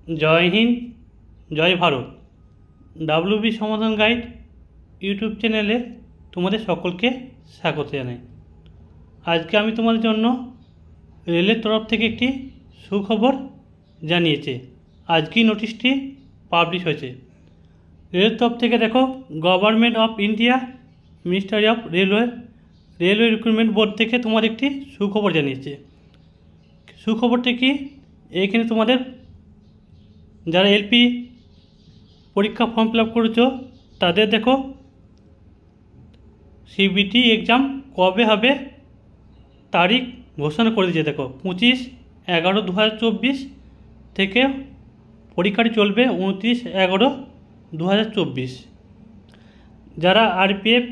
জয় হিন্দ, জয় Bharat. WB সমাধান guide YouTube চ্যানেলে তোমাদের সকলকে স্বাগত জানাই। আজকে আমি তোমাদের জন্য রেলের তরফ থেকে একটি সুখবর জানিয়েছে। আজকেই নোটিশটি পাবলিশ হয়েছে। রেলের তরফ থেকে দেখো, government of India, ministry of railway recruitment board থেকে তোমার একটি সুখবর জানিয়েছে। সুখবরটি কি? এইখানে তোমাদের যারা এলপি পরীক্ষা ফর্ম ফিল আপ করেছো তাদের দেখো সিবিটি এক্সাম কবে হবে তারিখ ঘোষণা করে দিয়েছে। দেখো 25/11/2024 থেকে পরীক্ষাটি চলবে 29/11/2024। যারা RPF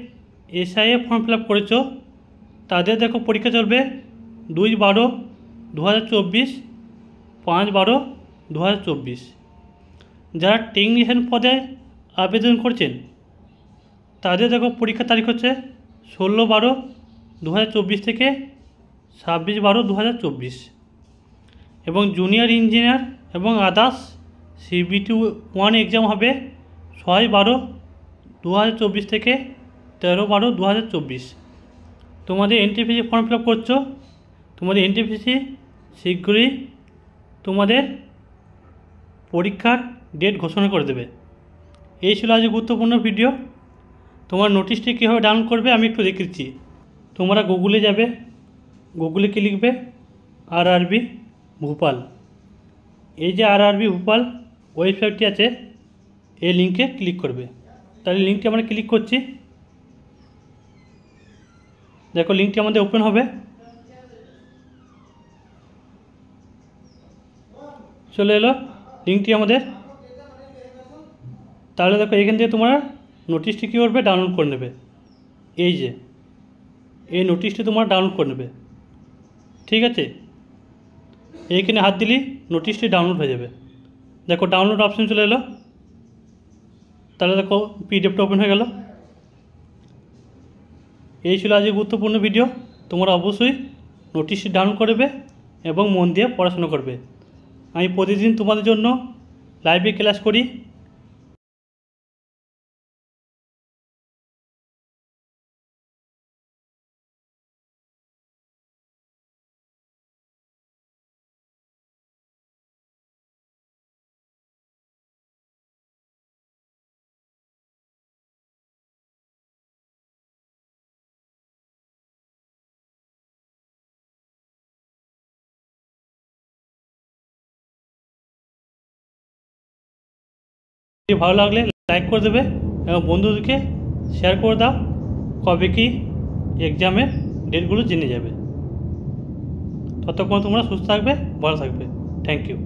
SIF form fill up করেছো তাদের দেখো পরীক্ষা চলবে 2/12/2024, 5/12/2024। যারা টেকনিশিয়ান পদে আবেদন করছেন তাদের দেখো পরীক্ষার তারিখ হচ্ছে 16/12/2024 থেকে 26/12/2024। এবং জুনিয়র ইঞ্জিনিয়ার এবং আদার্স সিবিটি 1 এক্সাম হবে 6/12/2024 থেকে 13/12/2024। তোমাদের এনটিপিসি ফর্ম ফিল আপ করছো, তোমাদের এনটিপিসি শীঘ্রই তোমাদের পরীক্ষার ডেট ঘোষণা করে দেবে। এই ছিল আজ গুরুত্বপূর্ণ ভিডিও। তোমার নোটিশটি কীভাবে ডাউনলোড করবে আমি একটু দেখিয়েছি। তোমরা গুগলে যাবে, গুগলে কি লিখবে? আরআরবি ভোপাল। এই যে আরআরবি ভোপাল ওয়েবসাইটটি আছে, এই লিঙ্কে ক্লিক করবে। তাহলে লিঙ্কটি আমরা ক্লিক করছি। দেখো লিঙ্কটি আমাদের ওপেন হবে, চলে এলো লিঙ্কটি আমাদের। তাহলে দেখো এখান থেকে তোমরা নোটিশটি কী করবে? ডাউনলোড করে নেবে। এই যে এই নোটিশটি তোমরা ডাউনলোড করে নেবে, ঠিক আছে? এইখানে হাত দিলেই নোটিশটি ডাউনলোড হয়ে যাবে। দেখো ডাউনলোড অপশন চলে এলো। তাহলে দেখো পিডিএফটা ওপেন হয়ে গেল। এই ছিল আজকে গুরুত্বপূর্ণ ভিডিও। তোমরা অবশ্যই নোটিশটি ডাউনলোড করবে এবং মন দিয়ে পড়াশোনা করবে। আমি প্রতিদিন তোমাদের জন্য লাইভে ক্লাস করি। ভালো লাগলে লাইক করে দেবে এবং বন্ধুদেরকে শেয়ার করে দাও। কবে কি এক্সামের ডেটগুলো জেনে যাবে। ততক্ষণ তোমরা সুস্থ থাকবে, ভালো থাকবে। Thank you.